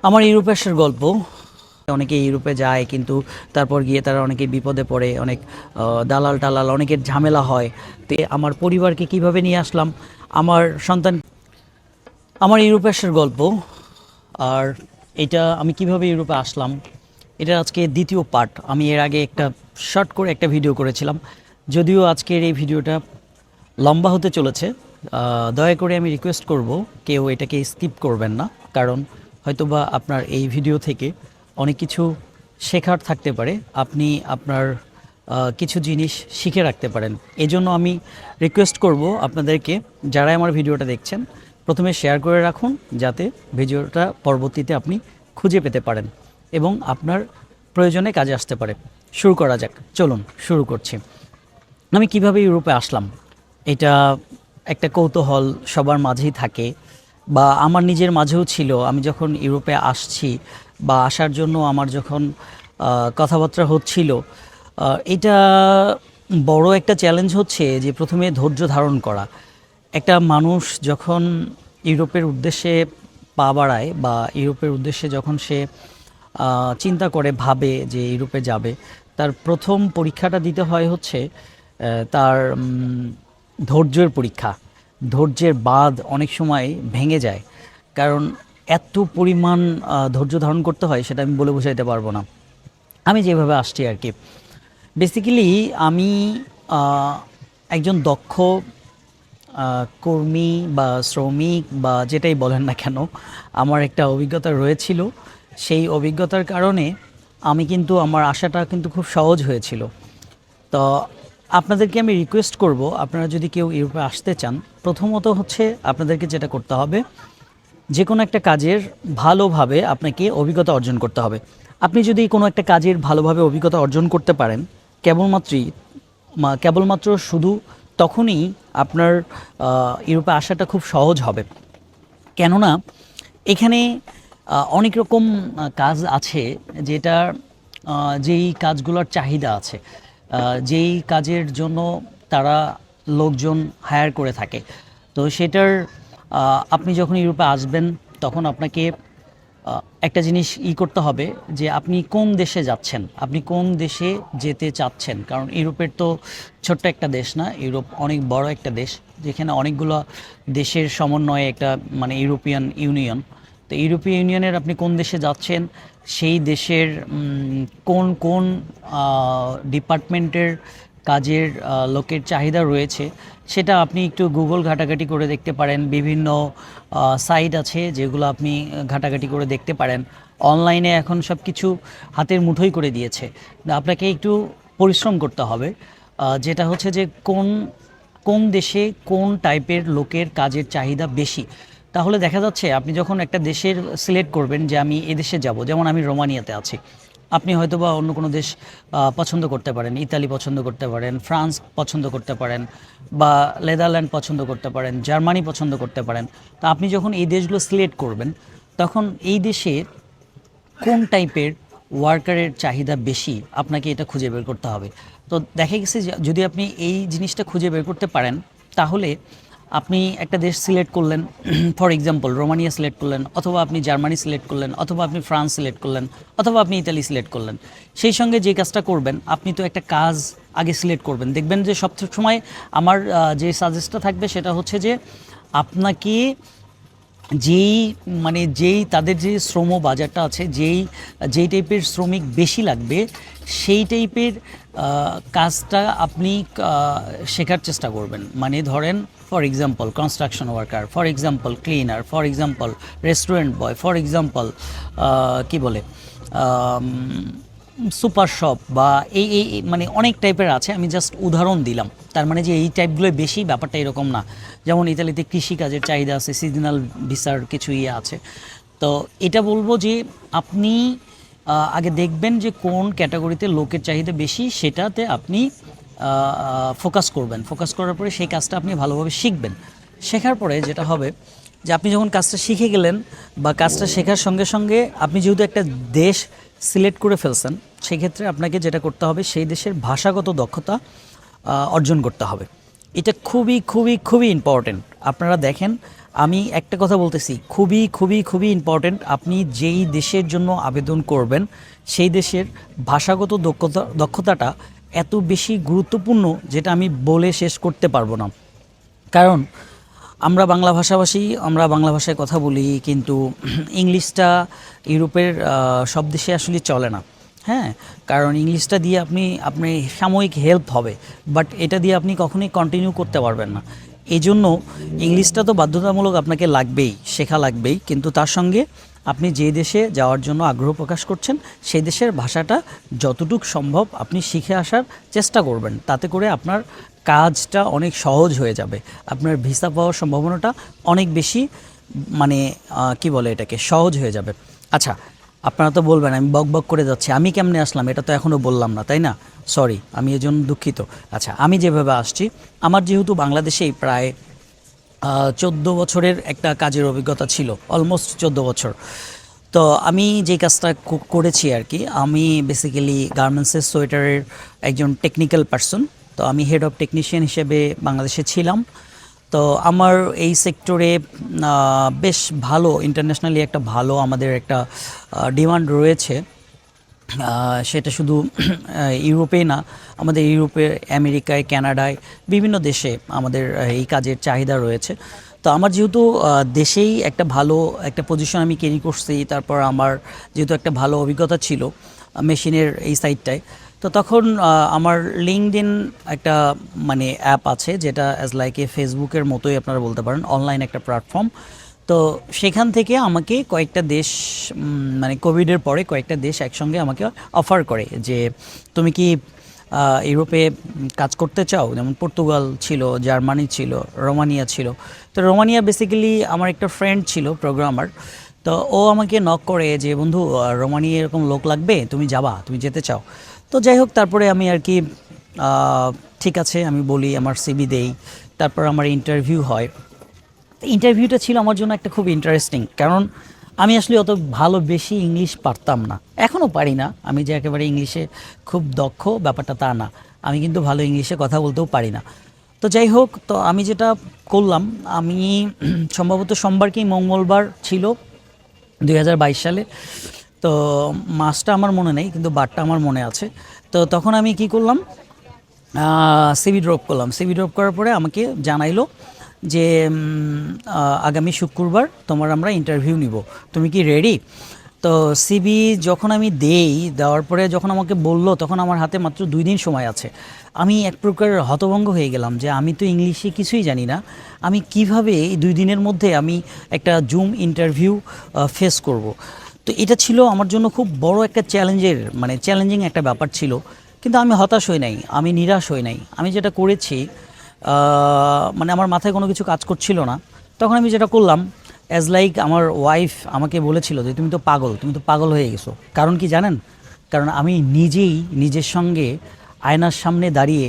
আমার ইউরোপে আসার গল্প। অনেকে ইউরোপে যায় কিন্তু তারপর গিয়ে তারা অনেকে বিপদে পড়ে, অনেক দালাল টালাল অনেকের ঝামেলা হয়। তো আমার পরিবারকে কিভাবে নিয়ে আসলাম, আমার সন্তান, আমার ইউরোপে আসার গল্প। আর এটা আমি কিভাবে ইউরোপে আসলাম, এটা আজকে দ্বিতীয় পার্ট। আমি এর আগে একটা শর্ট করে একটা ভিডিও করেছিলাম, যদিও আজকের এই ভিডিওটা লম্বা হতে চলেছে। দয়া করে আমি রিকোয়েস্ট করব কেউ এটাকে স্কিপ করবেন না, কারণ হয়তোবা আপনার এই ভিডিও থেকে অনেক কিছু শেখার থাকতে পারে, আপনি আপনার কিছু জিনিস শিখে রাখতে পারেন। এজন্য আমি রিকোয়েস্ট করব আপনাদেরকে, যারা আমার ভিডিওটা দেখছেন, প্রথমে শেয়ার করে রাখুন যাতে ভিডিওটা পরবর্তীতে আপনি খুঁজে পেতে পারেন এবং আপনার প্রয়োজনে কাজে আসতে পারে। শুরু করা যাক, চলুন শুরু করছি। আমি কিভাবে ইউরোপে আসলাম, এটা একটা কৌতূহল সবার মাঝেই থাকে, বা আমার নিজের মাঝেও ছিল। আমি যখন ইউরোপে আসছি বা আসার জন্য আমার যখন কথাবার্তা হচ্ছিল, এটা বড় একটা চ্যালেঞ্জ হচ্ছে যে প্রথমে ধৈর্য ধারণ করা। একটা মানুষ যখন ইউরোপের উদ্দেশ্যে পা বাড়ায় বা ইউরোপের উদ্দেশ্যে যখন সে চিন্তা করে, ভাবে যে ইউরোপে যাবে, তার প্রথম পরীক্ষাটা দিতে হয় হচ্ছে তার ধৈর্যের পরীক্ষা। ধৈর্যের বাঁধ অনেক সময় ভেঙে যায়, কারণ এত পরিমাণ ধৈর্য ধারণ করতে হয়, সেটা আমি বলে বোঝাইতে পারবো না। আমি যেভাবে আসছি আর কি, বেসিক্যালি আমি একজন দক্ষ কর্মী বা শ্রমিক বা যেটাই বলেন না কেন, আমার একটা অভিজ্ঞতা রয়েছিল। সেই অভিজ্ঞতার কারণে আমি কিন্তু আমার আশাটা কিন্তু খুব সহজ হয়েছিল। তো আপনাদেরকে আমি রিকোয়েস্ট করব, আপনারা যদি কেউ ইউরোপে আসতে চান, প্রথমত হচ্ছে আপনাদেরকে যেটা করতে হবে, যে কোনো একটা কাজের ভালোভাবে আপনাকে অভিজ্ঞতা অর্জন করতে হবে। আপনি যদি কোনো একটা কাজের ভালোভাবে অভিজ্ঞতা অর্জন করতে পারেন, কেবলমাত্র শুধু তখনই আপনার ইউরোপে আসাটা খুব সহজ হবে। কেননা এখানে অনেক রকম কাজ আছে, যেটা যেই কাজগুলোর চাহিদা আছে, যেই কাজের জন্য তারা লোকজন হায়ার করে থাকে। তো সেটার আপনি যখন ইউরোপে আসবেন তখন আপনাকে একটা জিনিস করতে হবে, যে আপনি কোন দেশে যাচ্ছেন, আপনি কোন দেশে যেতে চাচ্ছেন। কারণ ইউরোপের তো ছোট্ট একটা দেশ না, ইউরোপ অনেক বড় একটা দেশ, যেখানে অনেকগুলো দেশের সমন্বয়ে একটা মানে ইউরোপিয়ান ইউনিয়ন। তো ইউরোপীয় ইউনিয়নের আপনি কোন দেশে যাচ্ছেন, সেই দেশের কোন কোন ডিপার্টমেন্টের কাজের লোকের চাহিদা রয়েছে, সেটা আপনি একটু গুগল ঘাটাঘাটি করে দেখতে পারেন। বিভিন্ন সাইট আছে যেগুলো আপনি ঘাটাঘাটি করে দেখতে পারেন। অনলাইনে এখন সব কিছু হাতের মুঠোই করে দিয়েছে। আপনাকে একটু পরিশ্রম করতে হবে, যেটা হচ্ছে যে কোন কোন দেশে কোন টাইপের লোকের কাজের চাহিদা বেশি। তাহলে দেখা যাচ্ছে আপনি যখন একটা দেশের সিলেক্ট করবেন যে আমি এদেশে যাব, যেমন আমি রোমানিয়াতে আছি, আপনি হয়তোবা অন্য কোনো দেশ পছন্দ করতে পারেন, ইতালি পছন্দ করতে পারেন, ফ্রান্স পছন্দ করতে পারেন, বা নেদারল্যান্ড পছন্দ করতে পারেন, জার্মানি পছন্দ করতে পারেন। তা আপনি যখন এই দেশগুলো সিলেক্ট করবেন, তখন এই দেশে কোন টাইপের ওয়ার্কারের চাহিদা বেশি আপনাকে এটা খুঁজে বের করতে হবে। তো দেখা গেছে যে যদি আপনি এই জিনিসটা খুঁজে বের করতে পারেন, তাহলে আপনি একটা দেশ সিলেক্ট করলেন, ফর এক্সাম্পল রোমানিয়া সিলেক্ট করলেন, অথবা আপনি জার্মানি সিলেক্ট করলেন, অথবা আপনি ফ্রান্স সিলেক্ট করলেন, অথবা আপনি ইতালি সিলেক্ট করলেন। সেই সঙ্গে যে কাজটা করবেন, আপনি তো একটা কাজ আগে সিলেক্ট করবেন। দেখবেন যে সব সময় আমার যে সাজেস্টটা থাকবে সেটা হচ্ছে যে আপনাকে যেই যেই তাদের যে শ্রম বাজারটা আছে, যেই টাইপের শ্রমিক বেশি লাগবে, সেই টাইপের কাজটা আপনি শেখার চেষ্টা করবেন। মানে ধরেন for example construction worker, for example cleaner, for example restaurant boy, for example কি বলে সুপার শপ, বা এই এই মানে অনেক টাইপের আছে। আমি জাস্ট উদাহরণ দিলাম, তার মানে যে এই টাইপগুলো বেশি, ব্যাপারটা এরকম না। যেমন ইতালিতে কৃষিকাজের চাহিদা আছে, সিজনাল ভিসার কিছু আছে। তো এটা বলবো যে আপনি আগে দেখবেন যে কোন ক্যাটাগরিতে লোকের চাহিদা বেশি, সেটাতে আপনি ফোকাস করবেন। ফোকাস করার পরে সেই কাজটা আপনি ভালোভাবে শিখবেন। শেখার পরে যেটা হবে যে আপনি যখন কাজটা শিখে গেলেন, বা কাজটা শেখার সঙ্গে সঙ্গে আপনি যেহেতু একটা দেশ সিলেক্ট করে ফেলছেন, সেক্ষেত্রে আপনাকে যেটা করতে হবে, সেই দেশের ভাষাগত দক্ষতা অর্জন করতে হবে। এটা খুবই খুবই খুবই ইম্পর্টেন্ট। আপনারা দেখেন, আমি একটা কথা বলতেছি, খুবই খুবই খুবই ইম্পর্ট্যান্ট, আপনি যেই দেশের জন্য আবেদন করবেন সেই দেশের ভাষাগত দক্ষতাটা এত বেশি গুরুত্বপূর্ণ, যেটা আমি বলে শেষ করতে পারবো না। কারণ আমরা বাংলা ভাষাভাষী, আমরা বাংলা ভাষায় কথা বলি, কিন্তু ইংলিশটা ইউরোপের সব দেশে আসলে চলে না। হ্যাঁ, কারণ ইংলিশটা দিয়ে আপনি সাময়িক হেল্প হবে, বাট এটা দিয়ে আপনি কখনোই কন্টিনিউ করতে পারবেন না। এই জন্য ইংলিশটা তো বাধ্যতামূলক আপনাকে লাগবেই, শেখা লাগবেই, কিন্তু তার সঙ্গে আপনি যে দেশে যাওয়ার জন্য আগ্রহ প্রকাশ করছেন সেই দেশের ভাষাটা যতটুকু সম্ভব আপনি শিখে আসার চেষ্টা করবেন। তাতে করে আপনার কাজটা অনেক সহজ হয়ে যাবে, আপনার ভিসা পাওয়ার সম্ভাবনাটা অনেক বেশি, মানে কি বলে এটাকে, সহজ হয়ে যাবে। আচ্ছা, আপনারা তো বলবেন আমি বক বক করে যাচ্ছি, আমি কেমনে আসলাম এটা তো এখনও বললাম না, তাই না? সরি, আমি এজন্য দুঃখিত। আচ্ছা, আমি যেভাবে আসছি, আমার যেহেতু বাংলাদেশেই প্রায় 14 বছরের একটা কাজের অভিজ্ঞতা ছিল, অলমোস্ট 14 বছর। তো আমি যে কাজটা করেছি আর কি, আমি বেসিক্যালি গার্মেন্টসের সোয়েটারের একজন টেকনিক্যাল পারসন। তো আমি হেড অফ টেকনিশিয়ান হিসেবে বাংলাদেশে ছিলাম। তো আমার এই সেক্টরে বেশ ভালো, ইন্টারন্যাশনালি একটা ভালো আমাদের একটা ডিমান্ড রয়েছে। সেটা শুধু ইউরোপেই না, আমাদের ইউরোপে, আমেরিকায়, কানাডায়, বিভিন্ন দেশে আমাদের এই কাজের চাহিদা রয়েছে। তো আমার যেহেতু দেশেই একটা ভালো একটা পজিশন আমি ক্যারি করছি, তারপর আমার যেহেতু একটা ভালো অভিজ্ঞতা ছিল মেশিনের এই সাইডটায়, তো তখন আমার লিঙ্কডইন একটা মানে অ্যাপ আছে, যেটা অ্যাজ লাইক এ ফেসবুকের মতোই আপনারা বলতে পারেন, অনলাইন একটা প্ল্যাটফর্ম। তো সেখান থেকে আমাকে কয়েকটা দেশ, মানে কোভিডের পরে কয়েকটা দেশ একসঙ্গে আমাকে অফার করে যে তুমি কি ইউরোপে কাজ করতে চাও। যেমন পর্তুগাল ছিল, জার্মানি ছিল, রোমানিয়া ছিল। তো রোমানিয়া বেসিক্যালি আমার একটা ফ্রেন্ড ছিল প্রোগ্রামার, তো ও আমাকে নক করে যে বন্ধু, রোমানিয়া এরকম লোক লাগবে, তুমি যাবা, তুমি যেতে চাও? তো যাই হোক, তারপরে আমি আর কি ঠিক আছে আমি বলি, আমার সিভি দেই, তারপর আমার ইন্টারভিউ হয়। ইন্টারভিউটা ছিল আমার জন্য একটা খুব ইন্টারেস্টিং, কারণ আমি আসলে অত ভালো বেশি ইংলিশ পারতাম না, এখনও পারি না। আমি যে একেবারে ইংলিশে খুব দক্ষ ব্যাপারটা তা না, আমি কিন্তু ভালো ইংলিশে কথা বলতেও পারি না। তো যাই হোক, তো আমি যেটা করলাম, আমি সম্ভবত সোমবার কি মঙ্গলবার ছিল 2022 সালে। তো মাসটা আমার মনে নেই, কিন্তু বারটা আমার মনে আছে। তো তখন আমি কি করলাম, সিভি ড্রপ করলাম। সিভি ড্রপ করার পরে আমাকে জানাইলো যে আগামী শুক্রবার তোমার আমরা ইন্টারভিউ নিব, তুমি কি রেডি? তো সিভি যখন আমি দেওয়ার পরে যখন আমাকে বলল, তখন আমার হাতে মাত্র 2 দিন সময় আছে। আমি এক প্রকার হতভম্ব হয়ে গেলাম যে আমি তো ইংলিশে কিছুই জানি না, আমি কিভাবে এই 2 দিনের মধ্যে আমি একটা জুম ইন্টারভিউ ফেস করব। তো এটা ছিল আমার জন্য খুব বড় একটা চ্যালেঞ্জিং একটা ব্যাপার ছিল। কিন্তু আমি হতাশ হই নাই, আমি নিরাশ হই নাই। আমি যেটা করেছি, মানে আমার মাথায় কোনো কিছু কাজ করছিল না। তখন আমি যেটা করলাম, অ্যাজ লাইক আমার ওয়াইফ আমাকে বলেছিল যে তুমি তো পাগল হয়ে গেছো। কারণ কি জানেন? কারণ আমি নিজেই নিজের সঙ্গে আয়নার সামনে দাঁড়িয়ে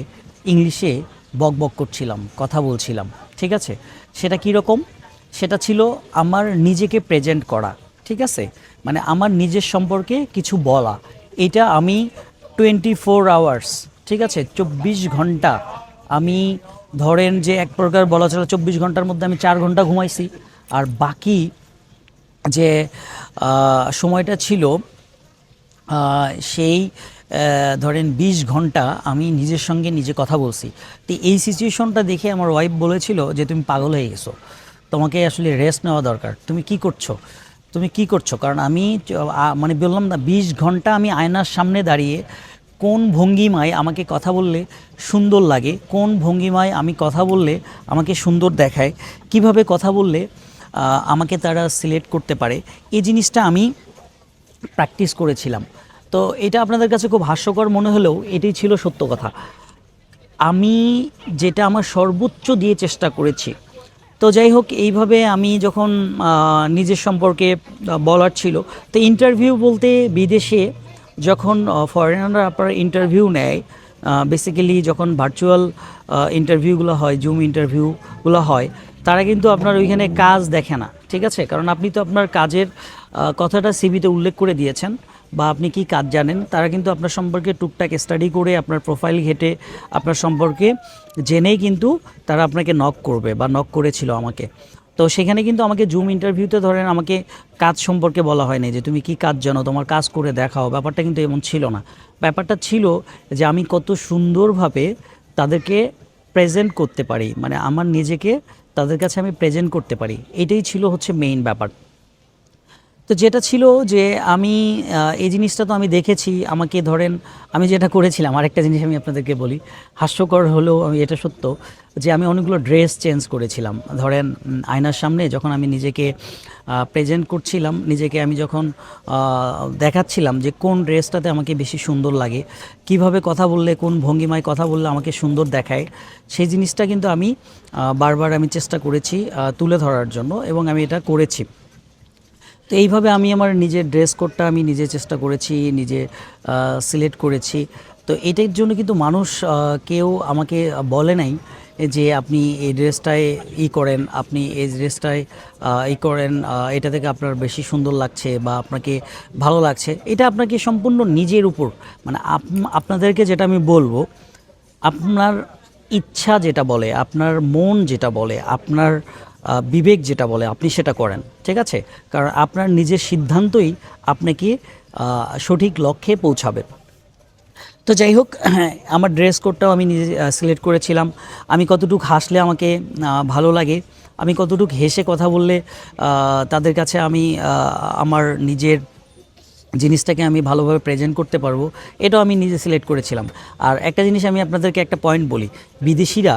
ইংলিশে বক করছিলাম, কথা বলছিলাম। ঠিক আছে, সেটা কীরকম? সেটা ছিল আমার নিজেকে প্রেজেন্ট করা। ঠিক আছে, মানে আমার নিজের সম্পর্কে কিছু বলা। এটা আমি 24 আওয়ার্স, ঠিক আছে, 24 ঘন্টা, আমি ধরেন যে এক প্রকার বলা চলে 24 ঘন্টার মধ্যে আমি 4 ঘন্টা ঘুমাইছি, আর বাকি যে সময়টা ছিল সেই ধরেন 20 ঘন্টা আমি নিজের সঙ্গে নিজে কথা বলছি। তো এই সিচুয়েশনটা দেখে আমার ওয়াইফ বলেছিল যে তুমি পাগল হয়ে গেছো, তোমাকে আসলে রেস্ট নেওয়া দরকার, তুমি কি করছো? কারণ আমি মানে বললাম না, 20 ঘন্টা আমি আয়নার সামনে দাঁড়িয়ে কোন ভঙ্গিমায় আমাকে কথা বললে সুন্দর লাগে, কোন ভঙ্গিমায় আমি কথা বললে আমাকে সুন্দর দেখায়, কিভাবে কথা বললে আমাকে তারা সিলেক্ট করতে পারে, এই জিনিসটা আমি প্র্যাকটিস করেছিলাম। তো এটা আপনাদের কাছে খুব হাস্যকর মনে হলেও এটাই ছিল সত্য কথা। আমি যেটা আমার সর্বোচ্চ দিয়ে চেষ্টা করেছি। তো যাই হোক, এইভাবে আমি যখন নিজের সম্পর্কে বলার ছিল, তো ইন্টারভিউ বলতে বিদেশে যখন ফরেনাররা আপনার ইন্টারভিউ নেয়, বেসিক্যালি যখন ভার্চুয়াল ইন্টারভিউগুলো হয়, জুম ইন্টারভিউগুলো হয়, তারা কিন্তু আপনার ওইখানে কাজ দেখে না। ঠিক আছে, কারণ আপনি তো আপনার কাজের কথাটা সিভিতে উল্লেখ করে দিয়েছেন, বা আপনি কি কাজ জানেন, তারা কিন্তু আপনার সম্পর্কে টুকটাক স্টাডি করে আপনার প্রোফাইল ঘেটে আপনার সম্পর্কে জেনেই কিন্তু তারা আপনাকে নক করবে বা নক করেছিল আমাকে। তো সেখানে কিন্তু আমাকে জুম ইন্টারভিউতে ধরেন আমাকে কাজ সম্পর্কে বলা হয়নি যে তুমি কি কাজ জানো, তোমার কাজ করে দেখাও, ব্যাপারটা কিন্তু এমন ছিল না। ব্যাপারটা ছিল যে আমি কত সুন্দরভাবে তাদেরকে প্রেজেন্ট করতে পারি, মানে আমার নিজেকে তাদের কাছে আমি প্রেজেন্ট করতে পারি, এটাই ছিল হচ্ছে মেইন ব্যাপার। তো যেটা ছিল যে আমি এই জিনিসটা তো আমি দেখেছি, আমাকে ধরেন আমি যেটা করেছিলাম, আরেকটা জিনিস আমি আপনাদেরকে বলি, হাস্যকর হলেও আমি এটা সত্য, যে আমি অনেকগুলো ড্রেস চেঞ্জ করেছিলাম। ধরেন আয়নার সামনে যখন আমি নিজেকে প্রেজেন্ট করছিলাম, নিজেকে আমি যখন দেখাচ্ছিলাম যে কোন ড্রেসটাতে আমাকে বেশি সুন্দর লাগে, কিভাবে কথা বললে, কোন ভঙ্গিমায় কথা বললে আমাকে সুন্দর দেখায়, সেই জিনিসটা কিন্তু আমি বারবার আমি চেষ্টা করেছি তুলে ধরার জন্য, এবং আমি এটা করেছি। তো এইভাবে আমি আমার নিজের ড্রেস কোডটা আমি নিজে চেষ্টা করেছি, নিজে সিলেক্ট করেছি। তো এটার জন্য কিন্তু মানুষ কেউ আমাকে বলে নাই যে আপনি এই ড্রেসটায় করেন, আপনি এই ড্রেসটায় করেন, এটা থেকে আপনার বেশি সুন্দর লাগছে বা আপনাকে ভালো লাগছে। এটা আপনাকে সম্পূর্ণ নিজের উপর, মানে আপনাদেরকে যেটা আমি বলবো, আপনার ইচ্ছা যেটা বলে, আপনার মন যেটা বলে, আপনার বিবেক যেটা বলে, আপনি সেটা করেন, ঠিক আছে? কারণ আপনার নিজের সিদ্ধান্তই আপনাকে সঠিক লক্ষ্যে পৌঁছাবে। তো যাই হোক, আমার ড্রেস কোডটাও আমি নিজে সিলেক্ট করেছিলাম। আমি কতটুকু হাসলে আমাকে ভালো লাগে, আমি কতটুকু হেসে কথা বললে তাদের কাছে আমি আমার নিজের জিনিসটাকে আমি ভালোভাবে প্রেজেন্ট করতে পারবো, এটাও আমি নিজে সিলেক্ট করেছিলাম। আর একটা জিনিস আমি আপনাদেরকে একটা পয়েন্ট বলি, বিদেশিরা,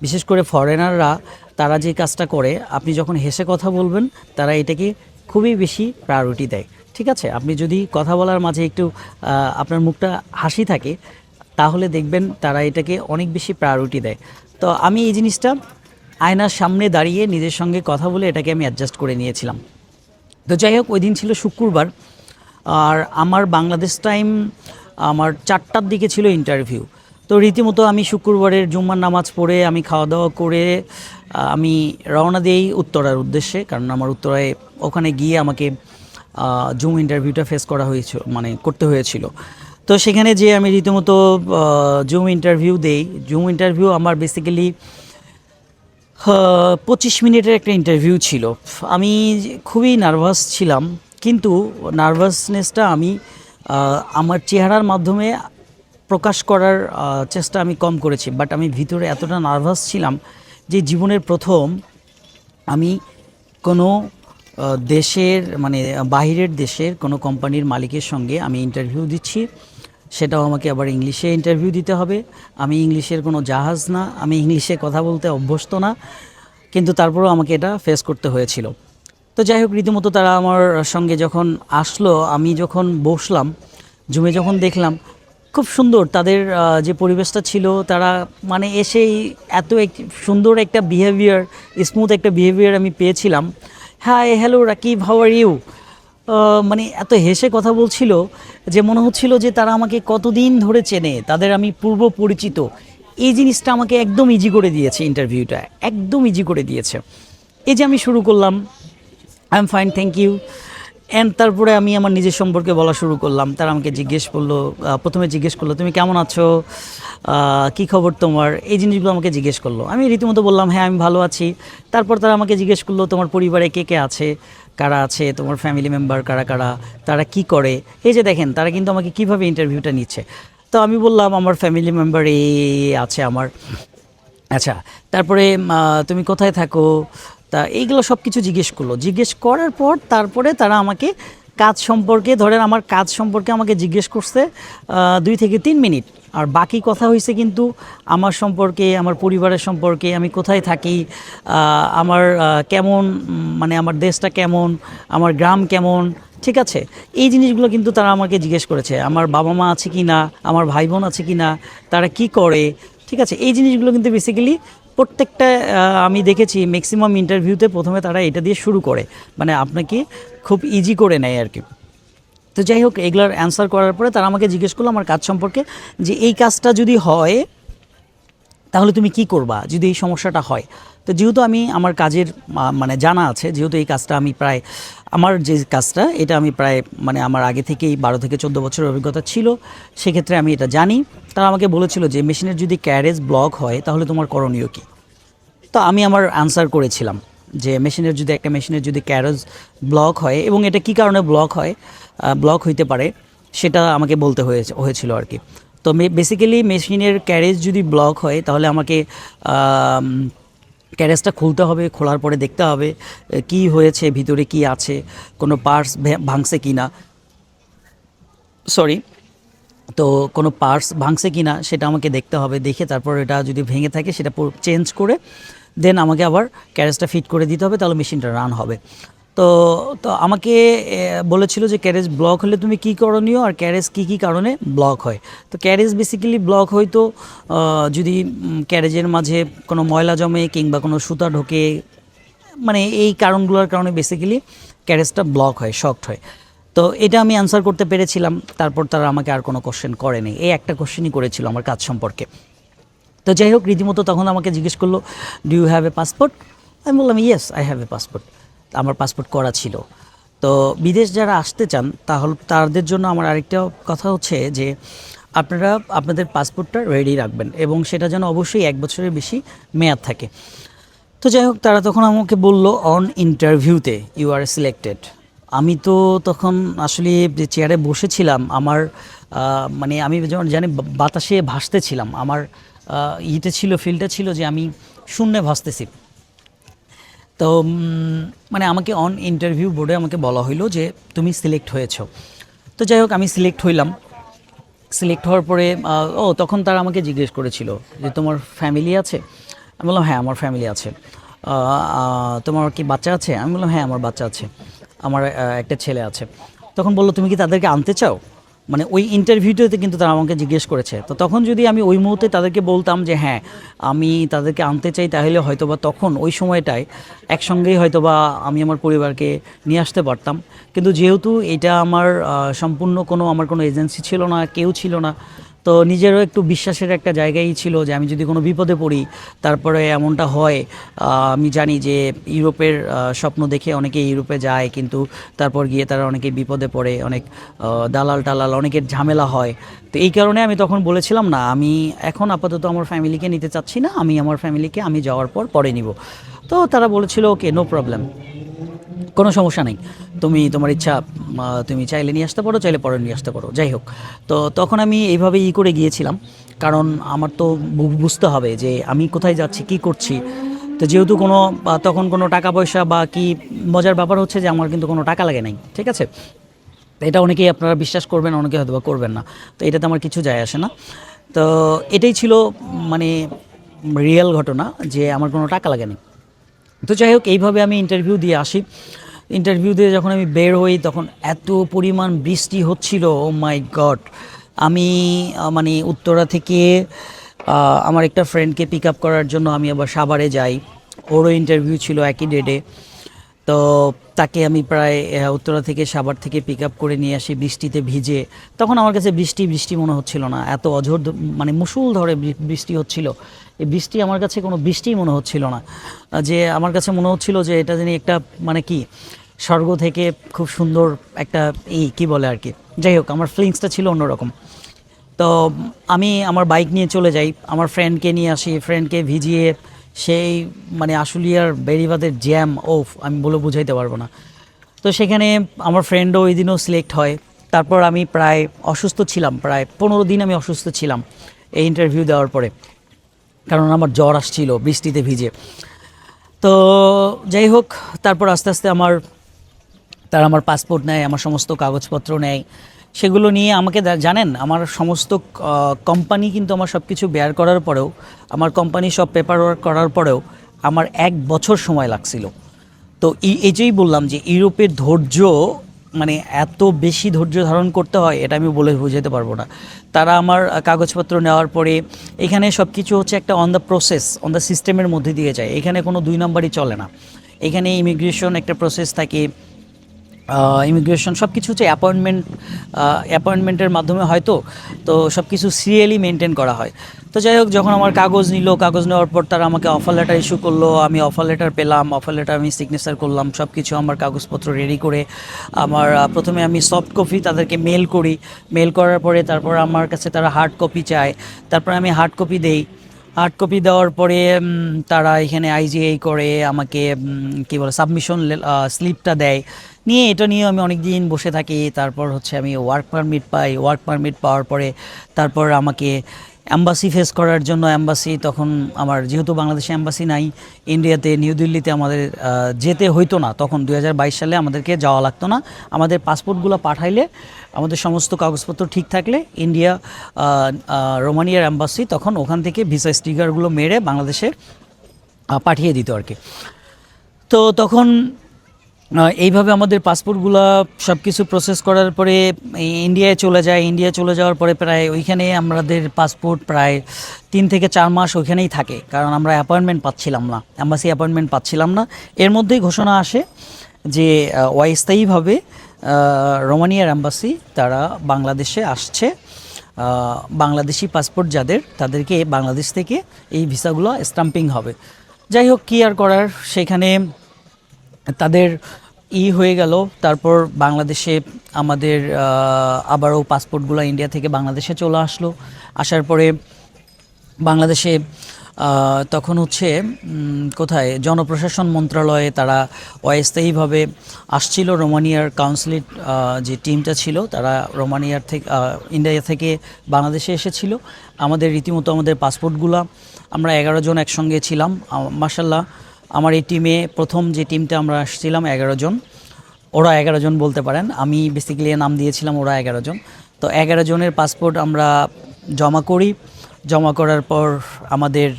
বিশেষ করে ফরেনাররা, তারা যে কাজটা করে, আপনি যখন হেসে কথা বলবেন তারা এটাকে খুবই বেশি প্রায়োরিটি দেয়, ঠিক আছে? আপনি যদি কথা বলার মাঝে একটু আপনার মুখটা হাসি থাকে, তাহলে দেখবেন তারা এটাকে অনেক বেশি প্রায়োরিটি দেয়। তো আমি এই জিনিসটা আয়নার সামনে দাঁড়িয়ে নিজের সঙ্গে কথা বলে এটাকে আমি অ্যাডজাস্ট করে নিয়েছিলাম। তো যাই হোক, ওই দিন ছিল শুক্রবার, আর আমার বাংলাদেশ টাইম আমার 4টার দিকে ছিল ইন্টারভিউ। তো রীতিমতো আমি শুক্রবারের জুম্মার নামাজ পড়ে আমি খাওয়া দাওয়া করে আমি রওনা দিই উত্তরার উদ্দেশ্যে, কারণ আমার উত্তরায় ওখানে গিয়ে আমাকে জুম ইন্টারভিউটা ফেস করা হয়েছিল, মানে করতে হয়েছিল। তো সেখানে যে আমি রীতিমতো জুম ইন্টারভিউ দেই। জুম ইন্টারভিউ আমার বেসিক্যালি 25 মিনিটের একটা ইন্টারভিউ ছিল। আমি খুবই নার্ভাস ছিলাম, কিন্তু নার্ভাসনেসটা আমি আমার চেহারার মাধ্যমে প্রকাশ করার চেষ্টা আমি কম করেছি, বাট আমি ভিতরে এতটা নার্ভাস ছিলাম যে জীবনের প্রথম আমি কোনো দেশের, মানে বাহিরের দেশের কোনো কোম্পানির মালিকের সঙ্গে আমি ইন্টারভিউ দিচ্ছি, সেটাও আমাকে আবার ইংলিশে ইন্টারভিউ দিতে হবে। আমি ইংলিশের কোনো জাহাজ না, আমি ইংলিশে কথা বলতে অভ্যস্ত না, কিন্তু তারপরেও আমাকে এটা ফেস করতে হয়েছিল। তো যাই হোক, রীতিমতো তারা আমার সঙ্গে যখন আসলো, আমি যখন বসলাম জুমে, যখন দেখলাম খুব সুন্দর তাদের যে পরিবেশটা ছিল, তারা মানে এসেই এত সুন্দর একটা বিহেভিয়ার, স্মুথ একটা বিহেভিয়ার আমি পেয়েছিলাম। Hi, hello Rakib, how are you, মানে এত হেসে কথা বলছিল যে মনে হচ্ছিল যে তারা আমাকে কতদিন ধরে চেনে, তাদের আমি পূর্ব পরিচিত। এই জিনিসটা আমাকে একদম ইজি করে দিয়েছে, ইন্টারভিউটা একদম ইজি করে দিয়েছে। এই যে আমি শুরু করলাম, I am fine, thank you, and তারপরে আমি আমার নিজের সম্পর্কে বলা শুরু করলাম। তারা আমাকে জিজ্ঞেস করলো, প্রথমে জিজ্ঞেস করলো তুমি কেমন আছো, কী খবর তোমার, এই জিনিসগুলো আমাকে জিজ্ঞেস করলো। আমি রীতিমতো বললাম হ্যাঁ আমি ভালো আছি। তারপর তারা আমাকে জিজ্ঞেস করলো তোমার পরিবারে কে কে আছে, কারা আছে, তোমার ফ্যামিলি মেম্বার কারা কারা, তারা কি করে। এই যে দেখেন তারা কিন্তু আমাকে কীভাবে ইন্টারভিউটা নিচ্ছে। তো আমি বললাম আমার ফ্যামিলি মেম্বার এই আছে আমার। আচ্ছা, তারপরে তুমি কোথায় থাকো, তা এইগুলো সব কিছু জিজ্ঞেস করলো। জিজ্ঞেস করার পর তারপরে তারা আমাকে কাজ সম্পর্কে, ধরেন আমার কাজ সম্পর্কে আমাকে জিজ্ঞেস করছে 2 থেকে 3 মিনিট। আর বাকি কথা হয়েছে কিন্তু আমার সম্পর্কে, আমার পরিবারের সম্পর্কে, আমি কোথায় থাকি, আমার কেমন, মানে আমার দেশটা কেমন, আমার গ্রাম কেমন, ঠিক আছে? এই জিনিসগুলো কিন্তু তারা আমাকে জিজ্ঞেস করেছে। আমার বাবা মা আছে কি না, আমার ভাই বোন আছে কি না, তারা কি করে, ঠিক আছে? এই জিনিসগুলো কিন্তু বেসিক্যালি প্রত্যেকটা আমি দেখেছি ম্যাক্সিমাম ইন্টারভিউতে প্রথমে তারা এটা দিয়ে শুরু করে, মানে আপনাকে খুব ইজি করে নেয় আর কি। তো যাই হোক, এগুলোর অ্যান্সার করার পরে তারা আমাকে জিজ্ঞেস করলো আমার কাজ সম্পর্কে, যে এই কাজটা যদি হয় তাহলে তুমি কি করবা যদি এই সমস্যাটা হয়। তো যেহেতু আমি আমার কাজের মানে জানা আছে, যেহেতু এই কাজটা আমি প্রায়, আমার যে কাজটা এটা আমি প্রায়, মানে আমার আগে থেকেই 12 থেকে 14 বছরের অভিজ্ঞতা ছিল, সেক্ষেত্রে আমি এটা জানি। তারা আমাকে বলেছিল যে মেশিনের যদি ক্যারেজ ব্লক হয় তাহলে তোমার করণীয় কী। তো আমি আমার আনসার করেছিলাম যে একটা মেশিনের যদি ক্যারেজ ব্লক হয় এবং এটা কী কারণে ব্লক হইতে পারে সেটা আমাকে বলতে হয়েছিল আর কি। তো বেসিক্যালি মেশিনের ক্যারেজ যদি ব্লক হয় তাহলে আমাকে ক্যারেজটা খুলতে হবে, খোলার পরে দেখতে হবে কি হয়েছে, ভিতরে কি আছে, কোনো পার্টস ভাঙছে কি না, সরি, তো কোনো পার্টস ভাঙছে কি না সেটা আমাকে দেখতে হবে। দেখে তারপর এটা যদি ভেঙে থাকে সেটা চেঞ্জ করে দেন আমাকে আবার ক্যারেজটা ফিট করে দিতে হবে, তাহলে মেশিনটা রান হবে। তো তো আমাকে বলেছিল যে ক্যারেজ ব্লক হলে তুমি কী করণীয় আর ক্যারেজ কী কারণে ব্লক হয়। তো ক্যারেজ বেসিক্যালি ব্লক হয়তো যদি ক্যারেজের মাঝে কোনো ময়লা জমে কিংবা কোনো সুতা ঢোকে, মানে এই কারণগুলোর কারণে বেসিক্যালি ক্যারেজটা ব্লক হয়, শক্ট হয়। তো এটা আমি অ্যান্সার করতে পেরেছিলাম। তারপর তারা আমাকে আর কোনো কোশ্চেন করেনি, এই একটা কোশ্চেনই করেছিল আমার কাজ সম্পর্কে। তো যাই হোক, রীতিমতো তখন আমাকে জিজ্ঞেস করলো, do you have a passport? আমি বললাম yes I have a passport. আমার পাসপোর্ট করা ছিল। তো বিদেশ যারা আসতে চান তাহলে তাদের জন্য আমার আরেকটা কথা হচ্ছে যে আপনারা আপনাদের পাসপোর্টটা রেডি রাখবেন এবং সেটা যেন অবশ্যই 1 বছরের বেশি মেয়াদ থাকে। তো যাই হোক, তারা তখন আমাকে বলল অন ইন্টারভিউতে ইউ আর সিলেক্টেড। আমি তো তখন আসলে যে চেয়ারে বসেছিলাম আমার মানে আমি যেমন জানি বাতাসে ভাসতেছিলাম, আমার ফিলটা ছিল যে আমি শূন্যে ভাসতেছি। তো মানে আমাকে অন ইন্টারভিউ বোর্ডে আমাকে বলা হইলো যে তুমি সিলেক্ট হয়েছো। তো যাই হোক, আমি সিলেক্ট হইলাম। সিলেক্ট হওয়ার পরে তখন তারা আমাকে জিজ্ঞেস করেছিল যে তোমার ফ্যামিলি আছে? আমি বললাম হ্যাঁ আমার ফ্যামিলি আছে। তোমার কি বাচ্চা আছে? আমি বললাম হ্যাঁ আমার বাচ্চা আছে, আমার একটা ছেলে আছে। তখন বললো তুমি কি তাদেরকে আনতে চাও? মানে ওই ইন্টারভিউটাতে কিন্তু তারা আমাকে জিজ্ঞেস করেছে। তো তখন যদি আমি ওই মুহূর্তে তাদেরকে বলতাম যে হ্যাঁ আমি তাদেরকে আনতে চাই, তাহলে হয়তোবা তখন ওই সময়টায় একসঙ্গেই হয়তোবা আমি আমার পরিবারকে নিয়ে আসতে পারতাম। কিন্তু যেহেতু এটা আমার সম্পূর্ণ আমার কোনো এজেন্সি ছিল না, কেউ ছিল না, তো নিজেরও একটু বিশ্বাসের একটা জায়গায় ছিল যে আমি যদি কোনো বিপদে পড়ি, তারপরে এমনটা হয়, আমি জানি যে ইউরোপের স্বপ্ন দেখে অনেকে ইউরোপে যায়, কিন্তু তারপর গিয়ে তারা অনেকে বিপদে পড়ে, অনেক দালাল টালাল অনেকের ঝামেলা হয়। তো এই কারণে আমি তখন বলেছিলাম না, আমি এখন আপাতত আমার ফ্যামিলিকে নিতে চাচ্ছি না, আমি আমার ফ্যামিলিকে আমি যাওয়ার পরে নিব। তো তারা বলেছিল ওকে নো প্রবলেম, কোনো সমস্যা নেই, তুমি তোমার ইচ্ছা, তুমি চাইলে নিয়ে আসতে পারো, চাইলে পরে নিয়ে আসতে পারো। যাই হোক, তো তখন আমি এইভাবে করে গিয়েছিলাম, কারণ আমার তো বুঝতে হবে যে আমি কোথায় যাচ্ছি, কি করছি। তো যেহেতু তখন কোনো টাকা পয়সা বা কি, মজার ব্যাপার হচ্ছে যে আমার কিন্তু কোনো টাকা লাগে নাই, ঠিক আছে। এটা অনেকেই আপনারা বিশ্বাস করবেন, অনেকে হয়তো বা করবেন না, তো এটাতে আমার কিছু যায় আসে না। তো এটাই ছিল মানে রিয়েল ঘটনা যে আমার কোনো টাকা লাগেনি। তো যাই হোক, এইভাবে আমি ইন্টারভিউ দিয়ে আসি। ইন্টারভিউ দিয়ে যখন আমি বের হই তখন এত পরিমাণ বৃষ্টি হচ্ছিল, ও মাই গড। আমি মানে উত্তরা থেকে আমার একটা ফ্রেন্ডকে পিক আপ করার জন্য আমি আবার সাভারে যাই, ওরও ইন্টারভিউ ছিল একই ডেটে। তো তাকে আমি প্রায় উত্তরা থেকে সাভার থেকে পিক আপ করে নিয়ে আসি বৃষ্টিতে ভিজে। তখন আমার কাছে বৃষ্টি বৃষ্টি মনে হচ্ছিল না, এত মানে মুষলধারে বৃষ্টি হচ্ছিল। এই বৃষ্টি আমার কাছে কোনো বৃষ্টিই মনে হচ্ছিল না, যে আমার কাছে মনে হচ্ছিল যে এটা জানি একটা মানে কি স্বর্গ থেকে খুব সুন্দর একটা কি বলে আর কি। যাই হোক, আমার ফিলিংসটা ছিল অন্যরকম। তো আমি আমার বাইক নিয়ে চলে যাই, আমার ফ্রেন্ডকে নিয়ে আসি, ফ্রেন্ডকে ভিজিয়ে সেই মানে আশুলিয়ার বেড়িবাঁধের জ্যাম, আমি বলে বুঝাইতে পারবো না। তো সেখানে আমার ফ্রেন্ডও ওই দিনও সিলেক্ট হয়। তারপর আমি প্রায় অসুস্থ ছিলাম, প্রায় 15 দিন আমি অসুস্থ ছিলাম এই ইন্টারভিউ দেওয়ার পরে, কারণ আমার জ্বর আসছিল বৃষ্টিতে ভিজে। তো যাই হোক, তারপর আস্তে আস্তে তারা আমার পাসপোর্ট নেয়, আমার সমস্ত কাগজপত্র নেয়, সেগুলো নিয়ে আমাকে জানেন আমার সমস্ত কোম্পানি কিন্তু আমার সব কিছু বেয়ার করার পরেও, আমার কোম্পানি সব পেপার ওয়ার্ক করার পরেও আমার 1 বছর সময় লাগছিল। তো এই যেই বললাম যে ইউরোপের ধৈর্য, মানে এত বেশি ধৈর্য ধারণ করতে হয় এটা আমি বলে বোঝাতে পারবো না। তারা আমার কাগজপত্র নেওয়ার পরে এখানে সব কিছু হচ্ছে একটা on the process, on the সিস্টেমের মধ্যে দিয়ে যায়, এখানে কোনো 2 নাম্বারই চলে না। এখানে ইমিগ্রেশন একটা প্রসেস থাকে, ইমিগ্রেশন সব কিছু হচ্ছে অ্যাপয়েন্টমেন্টের মাধ্যমে হয়তো, তো সব কিছু সিরিয়ালি মেনটেন করা হয়। তো যাই হোক, যখন আমার কাগজ নেওয়ার পর তারা আমাকে অফার লেটার ইস্যু করলো, আমি অফার লেটার পেলাম, অফার লেটার আমি সিগনেচার করলাম, সব কিছু আমার কাগজপত্র রেডি করে আমার প্রথমে আমি সফট কপি তাদেরকে মেল করি, মেল করার পরে তারপর আমার কাছে তারা হার্ড কপি চায়, তারপর আমি হার্ড কপি দেই। হার্ড কপি দেওয়ার পরে তারা এখানে আইজিআই করে আমাকে কি বলে সাবমিশন স্লিপটা দেয়, নিয়ে এটা নিয়ে আমি অনেক দিন বসে থাকি। তারপর হচ্ছে আমি ওয়ার্ক পারমিট পাই, ওয়ার্ক পারমিট পাওয়ার পরে তারপর আমাকে অ্যাম্বাসি ফেস করার জন্য, অ্যাম্বাসি তখন আমার যেহেতু বাংলাদেশে অ্যাম্বাসি নাই, ইন্ডিয়াতে নিউ দিল্লিতে আমাদের যেতে হইতো না, তখন 2022 সালে আমাদেরকে যাওয়া লাগতো না। আমাদের পাসপোর্টগুলো পাঠাইলে আমাদের সমস্ত কাগজপত্র ঠিক থাকলে ইন্ডিয়া রোমানিয়ার অ্যাম্বাসি তখন ওখান থেকে ভিসা স্টিকারগুলো মেরে বাংলাদেশে পাঠিয়ে দিত আর কি। তো তখন এইভাবে আমাদের পাসপোর্টগুলো সব কিছু প্রসেস করার পরে ইন্ডিয়ায় চলে যায়। ইন্ডিয়া চলে যাওয়ার পরে প্রায় ওইখানে আমাদের পাসপোর্ট প্রায় 3 থেকে 4 মাস ওইখানেই থাকে, কারণ আমরা অ্যাপয়েন্টমেন্ট পাচ্ছিলাম না, অ্যাম্বাসি অ্যাপয়েন্টমেন্ট পাচ্ছিলাম না। এর মধ্যেই ঘোষণা আসে যে অস্থায়ীভাবে রোমানিয়ার অ্যাম্বাসি তারা বাংলাদেশে আসছে, বাংলাদেশি পাসপোর্ট যাদের তাদেরকে বাংলাদেশ থেকে এই ভিসাগুলো স্টাম্পিং হবে। যাই হোক, কী আর করার, সেখানে তাদের হয়ে গেল। তারপর বাংলাদেশে আমাদের আবারও পাসপোর্টগুলো ইন্ডিয়া থেকে বাংলাদেশে চলে আসলো। আসার পরে বাংলাদেশে তখন হচ্ছে কোথায় জনপ্রশাসন মন্ত্রণালয়ে তারা অস্থায়ীভাবে আসছিল। রোমানিয়ার কাউন্সিলেট যে টিমটা ছিল তারা রোমানিয়ার থেকে ইন্ডিয়া থেকে বাংলাদেশে এসেছিল। আমাদের রীতিমতো আমাদের পাসপোর্টগুলো আমরা 11 জন একসঙ্গে ছিলাম। মাশাল্লাহ, আমার এই টিমে প্রথম যে টিমটা আমরা আসছিলাম 11 জন, ওরা 11 জন বলতে পারেন, আমি বেসিক্যালি নাম দিয়েছিলাম, ওরা 11 জন। তো 11 জনের পাসপোর্ট আমরা জমা করি। জমা করার পর আমাদের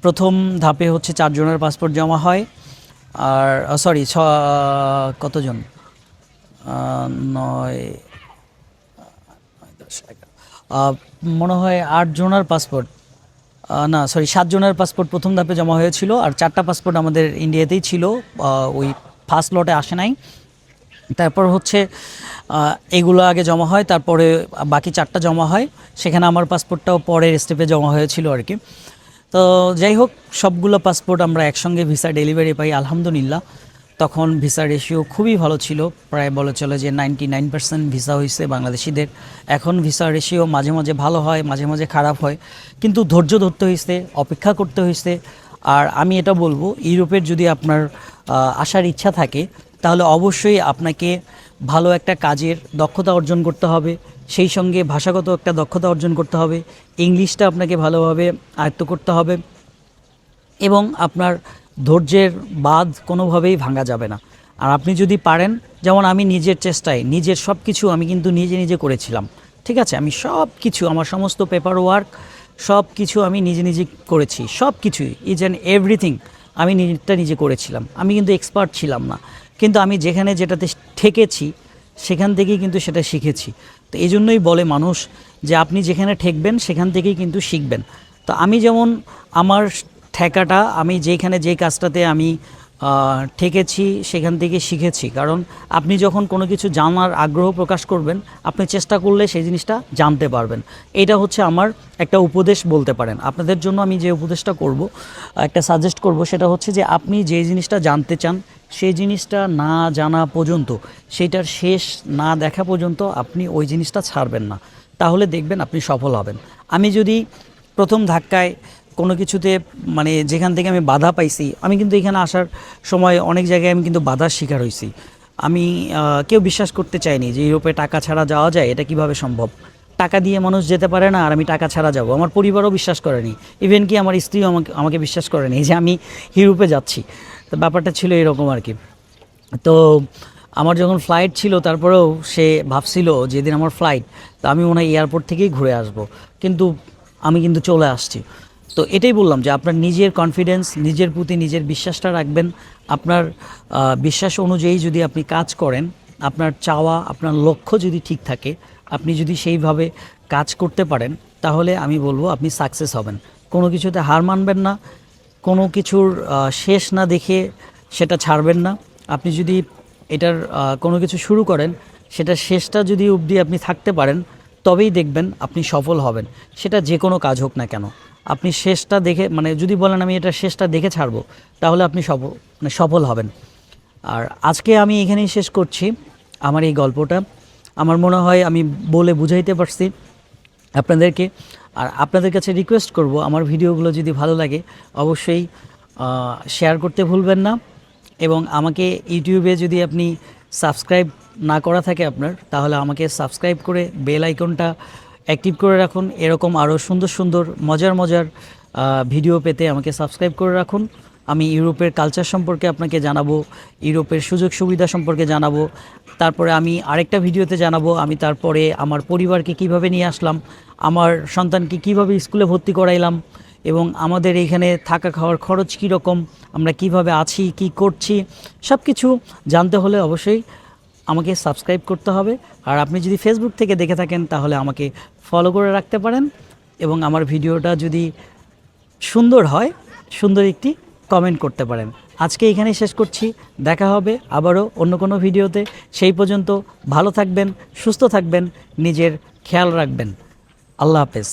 প্রথম ধাপে হচ্ছে 4 জনের পাসপোর্ট জমা হয়। আর সরি, কতজন, 9 10 11 মনে হয় 8 জনের পাসপোর্ট, না সরি 7 জনের পাসপোর্ট প্রথম ধাপে জমা হয়েছিল। আর 4টা পাসপোর্ট আমাদের ইন্ডিয়াতেই ছিল, ওই ফার্স্ট লটে আসে নাই। তারপর হচ্ছে এগুলো আগে জমা হয়, তারপরে বাকি 4টা জমা হয়। সেখানে আমার পাসপোর্টটাও পরের স্টেপে জমা হয়েছিল আর কি। তো যাই হোক, সবগুলো পাসপোর্ট আমরা একসঙ্গে ভিসা ডেলিভারি পাই আলহামদুলিল্লাহ। তখন ভিসা রেশিও খুবই ভালো ছিল, প্রায় বলে চলে যে 99% ভিসা হয়েছে বাংলাদেশিদের। এখন ভিসা রেশিও মাঝে মাঝে ভালো হয়, মাঝে মাঝে খারাপ হয়, কিন্তু ধৈর্য ধরতে হয়েছে, অপেক্ষা করতে হয়েছে। আর আমি এটা বলবো, ইউরোপের যদি আপনার আসার ইচ্ছা থাকে তাহলে অবশ্যই আপনাকে ভালো একটা কাজের দক্ষতা অর্জন করতে হবে, সেই সঙ্গে ভাষাগত একটা দক্ষতা অর্জন করতে হবে, ইংলিশটা আপনাকে ভালোভাবে আয়ত্ত করতে হবে, এবং আপনার ধৈর্যের বাঁধ কোনোভাবেই ভাঙা যাবে না। আর আপনি যদি পারেন, যেমন আমি নিজের চেষ্টায় নিজের সব কিছু আমি কিন্তু নিজে নিজে করেছিলাম, ঠিক আছে, আমি সব কিছু আমার সমস্ত পেপার ওয়ার্ক সব কিছু আমি নিজে নিজে করেছি, সব কিছুই ইজ অ্যান্ড এভরিথিং আমি নিজেরটা নিজে করেছিলাম। আমি কিন্তু এক্সপার্ট ছিলাম না, কিন্তু আমি যেখানে যেটাতে ঠেকেছি সেখান থেকেই কিন্তু সেটা শিখেছি। তো এই জন্যই বলে মানুষ যে আপনি যেখানে ঠেকবেন সেখান থেকেই কিন্তু শিখবেন। তো আমি যেমন আমার ঠেকাটা, আমি যেখানে যে কাজটাতে আমি ঠেকেছি সেখান থেকে শিখেছি। কারণ আপনি যখন কোনো কিছু জানার আগ্রহ প্রকাশ করবেন, আপনি চেষ্টা করলে সেই জিনিসটা জানতে পারবেন। এটা হচ্ছে আমার একটা উপদেশ বলতে পারেন। আপনাদের জন্য আমি যে উপদেশটা করব, একটা সাজেস্ট করব, সেটা হচ্ছে যে আপনি যে জিনিসটা জানতে চান সেই জিনিসটা না জানা পর্যন্ত, সেইটার শেষ না দেখা পর্যন্ত আপনি ওই জিনিসটা ছাড়বেন না, তাহলে দেখবেন আপনি সফল হবেন। আমি যদি প্রথম ধাক্কায় কোনো কিছুতে মানে যেখান থেকে আমি বাধা পাইছি, আমি কিন্তু এখানে আসার সময় অনেক জায়গায় আমি কিন্তু বাধার শিকার হয়েছি। আমি কেউ বিশ্বাস করতে চাইনি যে ইউরোপে টাকা ছাড়া যাওয়া যায়, এটা কিভাবে সম্ভব। টাকা দিয়ে মানুষ যেতে পারে না, আর আমি টাকা ছাড়া যাব, আমার পরিবারও বিশ্বাস করেনি, ইভেন কি আমার স্ত্রীও আমাকে বিশ্বাস করেনি যে আমি ইউরোপে যাচ্ছি। তো ব্যাপারটা ছিল এরকম আর কি। তো আমার যখন ফ্লাইট ছিল, তারপরেও সে ভাবছিল যেদিন আমার ফ্লাইট, তো আমি মনে হয় এয়ারপোর্ট থেকেই ঘুরে আসব, কিন্তু আমি কিন্তু চলে আসছি। তো এটাই বললাম যে আপনার নিজের কনফিডেন্স, নিজের প্রতি নিজের বিশ্বাসটা রাখবেন। আপনার বিশ্বাস অনুযায়ী যদি আপনি কাজ করেন, আপনার চাওয়া, আপনার লক্ষ্য যদি ঠিক থাকে, আপনি যদি সেইভাবে কাজ করতে পারেন, তাহলে আমি বলবো আপনি সাকসেস হবেন। কোনো কিছুতে হার মানবেন না, কোনো কিছুর শেষ না দেখে সেটা ছাড়বেন না। আপনি যদি এটার কোনো কিছু শুরু করেন, সেটা শেষটা যদি অবধি আপনি থাকতে পারেন, তবেই দেখবেন আপনি সফল হবেন। সেটা যে কোনো কাজ হোক না কেন, আপনি শেষটা দেখে, মানে যদি বলেন আমি এটা শেষটা দেখে ছাড়বো, তাহলে আপনি সফল হবেন। আর আজকে আমি এখানেই শেষ করছি আমার এই গল্পটা। আমার মনে হয় আমি বলে বুঝাইতে পারছি। আপনাদেরকে। আর আপনাদের কাছে রিকোয়েস্ট করব, আমার ভিডিওগুলো যদি ভালো লাগে অবশ্যই শেয়ার করতে ভুলবেন না। এবং আমাকে ইউটিউবে যদি আপনি সাবস্ক্রাইব না করা থাকে আপনার, তাহলে আমাকে সাবস্ক্রাইব করে বেল আইকনটা অ্যাক্টিভ করে রাখুন। এরকম আরও সুন্দর সুন্দর মজার মজার ভিডিও পেতে আমাকে সাবস্ক্রাইব করে রাখুন। আমি ইউরোপের কালচার সম্পর্কে আপনাকে জানাবো, ইউরোপের সুযোগ সুবিধা সম্পর্কে জানাবো। তারপরে আমি আরেকটা ভিডিওতে জানাবো আমি তারপরে আমার পরিবারকে কিভাবে নিয়ে আসলাম, আমার সন্তানকে কিভাবে স্কুলে ভর্তি করাইলাম, এবং আমাদের এইখানে থাকা খাওয়ার খরচ কী রকম, আমরা কিভাবে আছি, কি করছি, সব কিছু জানতে হলে অবশ্যই আমাকে সাবস্ক্রাইব করতে হবে। আর আপনি যদি ফেসবুক থেকে দেখে থাকেন তাহলে আমাকে ফলো করে রাখতে পারেন। এবং আমার ভিডিওটা যদি সুন্দর হয়, সুন্দর একটি কমেন্ট করতে পারেন। আজকে এখানেই শেষ করছি, দেখা হবে আবারও অন্য কোনো ভিডিওতে। সেই পর্যন্ত ভালো থাকবেন, সুস্থ থাকবেন, নিজের খেয়াল রাখবেন। আল্লাহ হাফেজ।